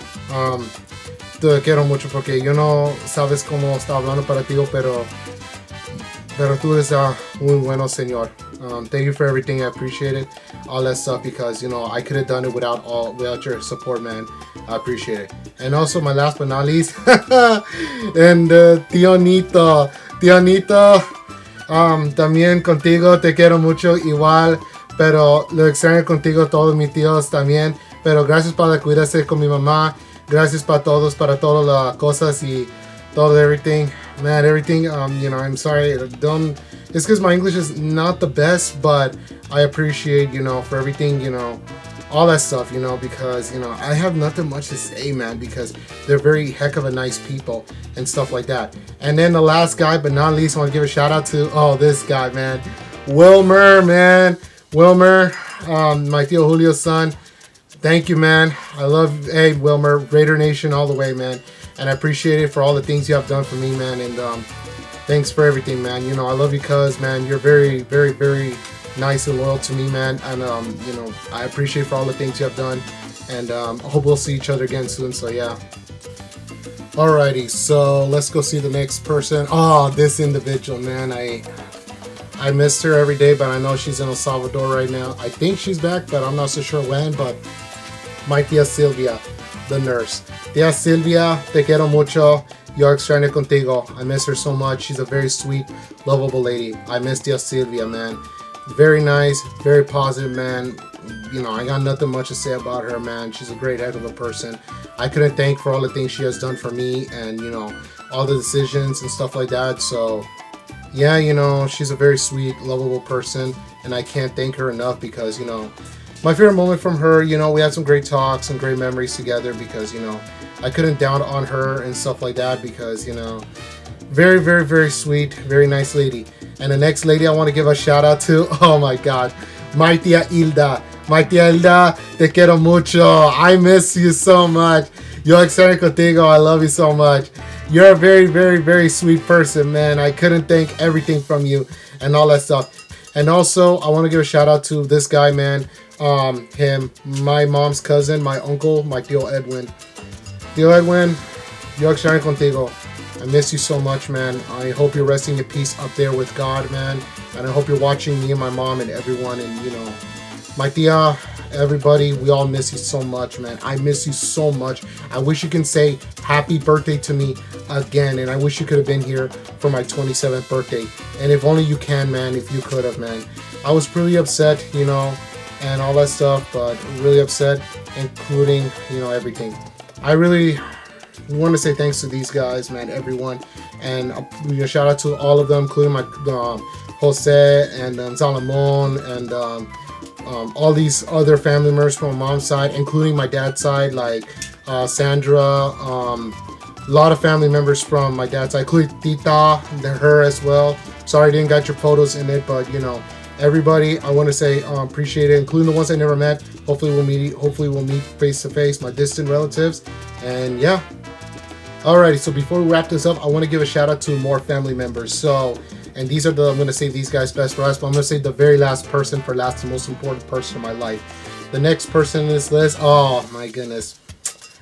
te quiero mucho porque yo no sabes cómo está hablando para ti, pero tú eres un bueno señor. Thank you for everything. I appreciate it. All that stuff, because, you know, I could have done it without your support, man. I appreciate it. And also, my last but not least, and Tionito. También contigo, te quiero mucho igual, pero lo extraño contigo todos mis tíos también. Pero gracias para cuidarse con mi mamá. Gracias para todas las cosas y todo everything. Man, everything, I'm sorry. Don't, it's because my English is not the best, but I appreciate, for everything, all that stuff, because, I have nothing much to say, man, because they're very heck of a nice people and stuff like that. And then the last guy, but not least, I want to give a shout out to, this guy, man. Wilmer, man. Wilmer, my Tío Julio's son. Thank you, man. I love, hey, Wilmer, Raider Nation all the way, man. And I appreciate it for all the things you have done for me, man. And thanks for everything, man. I love you, cuz, man. You're very, very, very nice and loyal to me, man. And, I appreciate for all the things you have done. And I hope we'll see each other again soon. So, yeah. Alrighty, so let's go see the next person. Oh, this individual, man. I missed her every day, but I know she's in El Salvador right now. I think she's back, but I'm not so sure when. But my tía Silvia, the nurse. Tía Silvia, te quiero mucho. Yo extraño contigo. I miss her so much. She's a very sweet, lovable lady. I miss tía Silvia, man. Very nice, very positive, man. I got nothing much to say about her, man. She's a great heck of a person. I couldn't thank for all the things she has done for me and, all the decisions and stuff like that. So, yeah, she's a very sweet, lovable person. And I can't thank her enough because, my favorite moment from her, we had some great talks, some great memories together because, I couldn't down on her and stuff like that because, very, very, very sweet, very nice lady. And the next lady I want to give a shout out to, oh my God, my tía Hilda. My tía Hilda, te quiero mucho. I miss you so much. Yo extraño contigo. I love you so much. You're a very, very, very sweet person, man. I couldn't thank everything from you and all that stuff. And also, I want to give a shout out to this guy, man. Him, my mom's cousin, my uncle, my tío Edwin. Tío Edwin, yo extraño contigo. I miss you so much, man. I hope you're resting in peace up there with God, man. And I hope you're watching me and my mom and everyone and, my tia, everybody, we all miss you so much, man. I miss you so much. I wish you can say happy birthday to me again. And I wish you could have been here for my 27th birthday. And if only you can, man, if you could have, man. I was pretty upset, and all that stuff, but really upset, including, everything. I really want to say thanks to these guys, man, everyone. And shout out to all of them, including my Jose and Salomon and all these other family members from my mom's side, including my dad's side, like Sandra, a lot of family members from my dad's side, including Tita, her as well. Sorry I didn't got your photos in it, but everybody, I want to say appreciate it, including the ones I never met. Hopefully we'll meet face to face, my distant relatives, and yeah. Alrighty, so before we wrap this up, I want to give a shout out to more family members. So, and these are I'm going to save these guys best for us, but I'm going to save the very last person for last, the most important person in my life. The next person in this list, oh my goodness.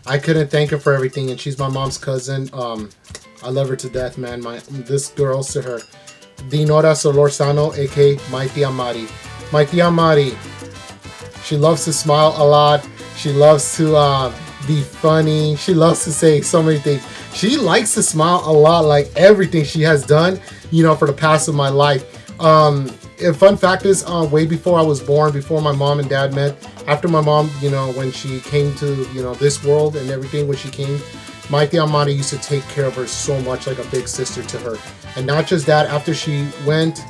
I couldn't thank her for everything, and she's my mom's cousin. I love her to death, man. This girl to her. Dinora Solorzano, aka my tia Mari. My tia Mari, she loves to smile a lot. She loves to be funny. She loves to say so many things. She likes to smile a lot, like everything she has done, for the past of my life. A fun fact is, way before I was born, before my mom and dad met, after my mom, when she came to, this world and everything, when she came, my tia Mari used to take care of her so much, like a big sister to her. And not just that, after she went,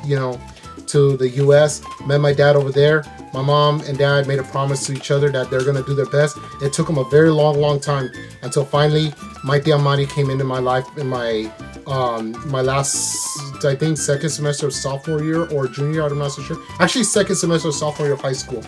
to the US, met my dad over there, my mom and dad made a promise to each other that they're going to do their best. It took them a very long time until finally my tia Mari came into my life in my last, I think, second semester of sophomore year or junior year, I'm not so sure. Actually, second semester of sophomore year of high school.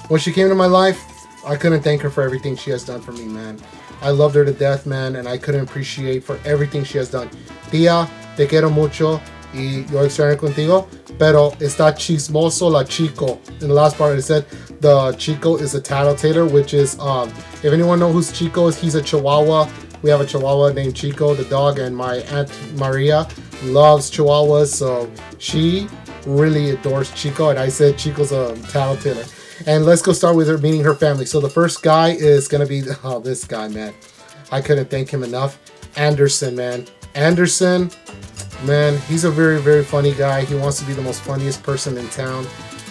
When she came into my life, I couldn't thank her for everything she has done for me, man. I loved her to death, man, and I couldn't appreciate for everything she has done. Tía, te quiero mucho. Y yo extraño contigo, pero está chismoso la chico. In the last part it said the chico is a tattletale, which is, if anyone knows who's Chico is, he's a Chihuahua. We have a Chihuahua named Chico, the dog, and my Aunt Maria loves Chihuahuas, so she really adores Chico, and I said Chico's a tattletale. And let's go start with her meeting her family. So the first guy is gonna be, this guy, man. I couldn't thank him enough. Anderson, man. Anderson, Man, he's a very, very funny guy. He wants to be the most funniest person in town,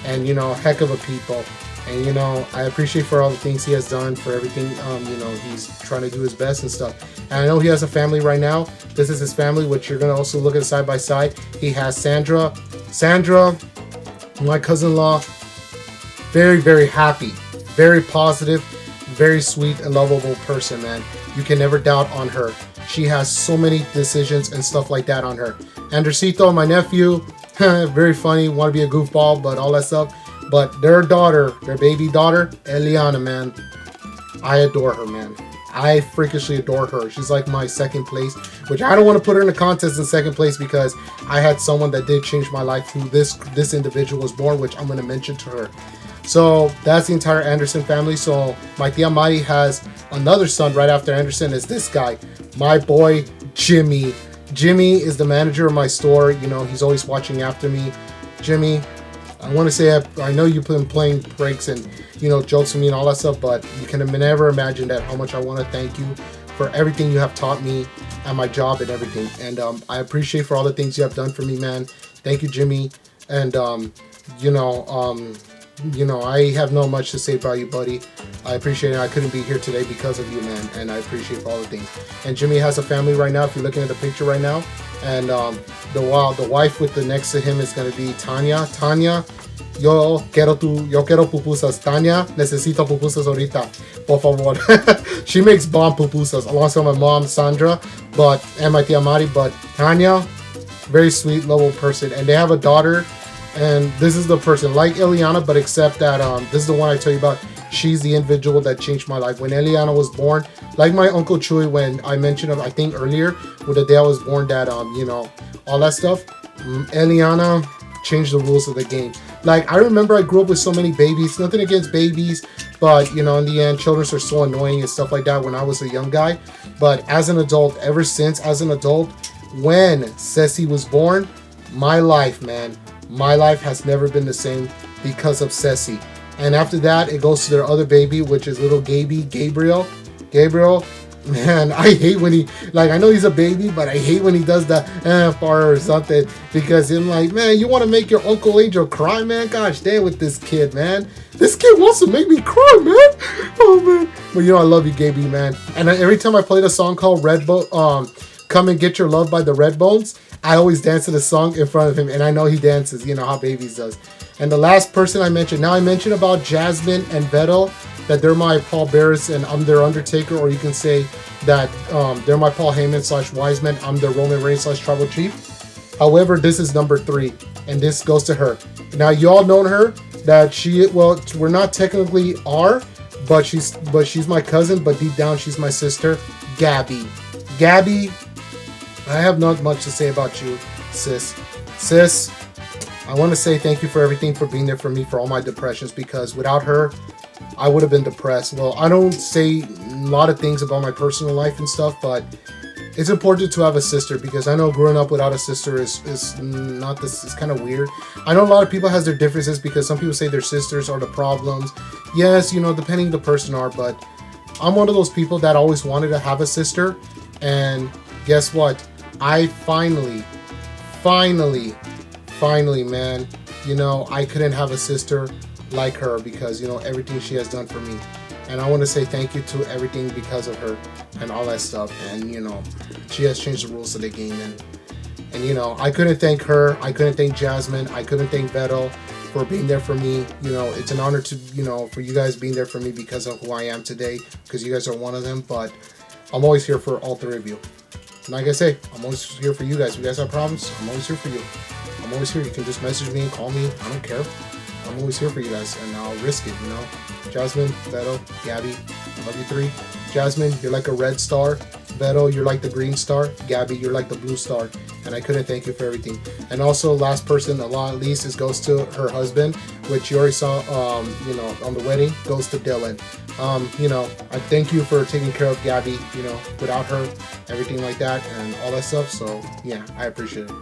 and heck of a people. And I appreciate for all the things he has done, for everything. He's trying to do his best and stuff. And I know he has a family right now. This is his family, which you're gonna also look at side by side. He has Sandra, my cousin-in-law. Very, very happy, very positive, very sweet and lovable person, man. You can never doubt on her. She has so many decisions and stuff like that on her. Andresito, my nephew, very funny, want to be a goofball, but all that stuff. But their daughter, their baby daughter, Eliana, man, I adore her, man. I freakishly adore her. She's like my second place, which I don't want to put her in a contest in second place because I had someone that did change my life who this individual was born, which I'm going to mention to her. So that's the entire Anderson family. So my tia Mari has another son right after Anderson. Is this guy, my boy Jimmy. Jimmy is the manager of my store. He's always watching after me. Jimmy, I want to say I know you've been playing pranks and jokes with me and all that stuff, but you can never imagine that how much I want to thank you for everything you have taught me at my job and everything. And I appreciate for all the things you have done for me, man. Thank you, Jimmy. And I have not much to say about you, buddy. I appreciate it. I couldn't be here today because of you, man. And I appreciate all the things. And Jimmy has a family right now, if you're looking at the picture right now. And the wife with the next to him is going to be Tanya. Tanya, yo quiero pupusas. Tanya, necesito pupusas ahorita. Por favor. She makes bomb pupusas alongside my mom, Sandra, and my tia Mari. But Tanya, very sweet, lovable person. And they have a daughter. And this is the person, like Eliana, but except that this is the one I tell you about. She's the individual that changed my life. When Eliana was born, like my Uncle Chuy, when I mentioned him, I think earlier, with the day I was born, that, all that stuff, Eliana changed the rules of the game. Like, I remember I grew up with so many babies. Nothing against babies, but, in the end, children are so annoying and stuff like that when I was a young guy. But as an adult, ever since, as an adult, when Ceci was born, my life, man, my life has never been the same because of Ceci. And after that, it goes to their other baby, which is little Gabriel. Gabriel, man, I hate when he, like, I know he's a baby, but I hate when he does the fart or something, because I'm like, man, you want to make your Uncle Angel cry, man? Gosh, damn with this kid, man. This kid wants to make me cry, man. Oh, man. But I love you, Gaby, man. And every time I play the song called Come and Get Your Love by the Redbones, I always dance to the song in front of him, and I know he dances, how babies does. And the last person I mentioned, now I mentioned about Jasmine and Vettel, that they're my Paul Bearers and I'm their Undertaker, or you can say that they're my Paul Heyman / Wiseman, I'm their Roman Reigns / Tribal Chief. However, this is number 3, and this goes to her. Now, you all know her, that we're not technically but she's my cousin, but deep down she's my sister, Gabby. Gabby, I have not much to say about you, sis. Sis, I want to say thank you for everything, for being there for me, for all my depressions, because without her, I would have been depressed. Well, I don't say a lot of things about my personal life and stuff, but it's important to have a sister, because I know growing up without a sister is not this. It's kind of weird. I know a lot of people has their differences, because some people say their sisters are the problems. Yes, depending the person are, but I'm one of those people that always wanted to have a sister, and guess what? I finally, man, I couldn't have a sister like her, because, everything she has done for me. And I want to say thank you to everything because of her and all that stuff. And, she has changed the rules of the game. And I couldn't thank her. I couldn't thank Jasmine. I couldn't thank Vettel for being there for me. It's an honor to, for you guys being there for me because of who I am today, because you guys are one of them. But I'm always here for all 3 of you. And like I say, I'm always here for you guys. If you guys have problems, I'm always here for you. I'm always here. You can just message me and call me. I don't care. I'm always here for you guys, and I'll risk it, Jasmine, Vettel, Gabby, I love you 3. Jasmine, you're like a red star. Vettel, you're like the green star. Gabby, you're like the blue star. And I couldn't thank you for everything. And also, last person, at least, goes to her husband, which you already saw, on the wedding, goes to Dylan. I thank you for taking care of Gabby, without her, everything like that, and all that stuff. So, yeah, I appreciate it.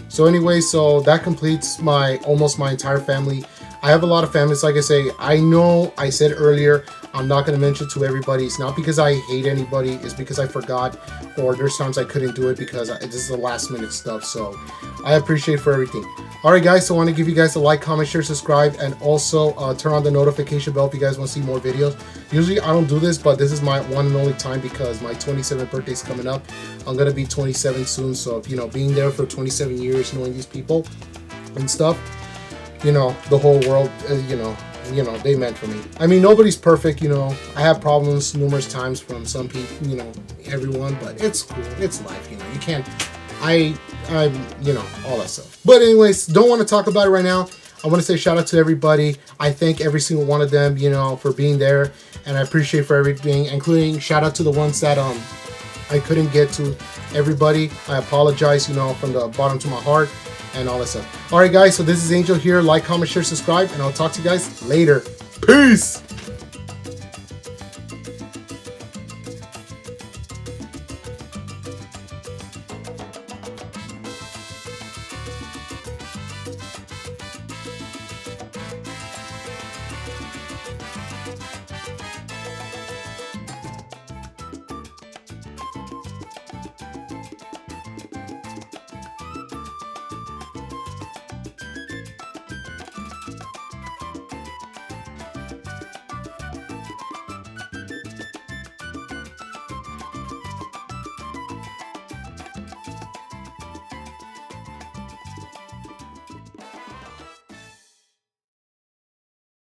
So anyway, so that completes almost my entire family. I have a lot of families, like I say. I know I said earlier, I'm not going to mention to everybody. It's not because I hate anybody. It's because I forgot, or there's times I couldn't do it because this is the last minute stuff. So I appreciate for everything. All right, guys. So I want to give you guys a like, comment, share, subscribe, and also turn on the notification bell if you guys want to see more videos. Usually I don't do this, but this is my one and only time because my 27th birthday is coming up. I'm going to be 27 soon. So, you know, being there for 27 years, knowing these people and stuff, you know, the whole world, you know, they meant for me. I mean, nobody's perfect, you know. I have problems numerous times from some people, you know, everyone, but it's cool. It's life, you know. You can't, I'm, you know, all that stuff. But anyways, don't want to talk about it right now. I want to say shout out to everybody. I thank every single one of them, you know, for being there, and I appreciate for everything, including shout out to the ones that I couldn't get to. Everybody, I apologize, you know, from the bottom to my heart and all that stuff. All right, guys, so this is Angel here. Like, comment, share, subscribe, and I'll talk to you guys later. Peace!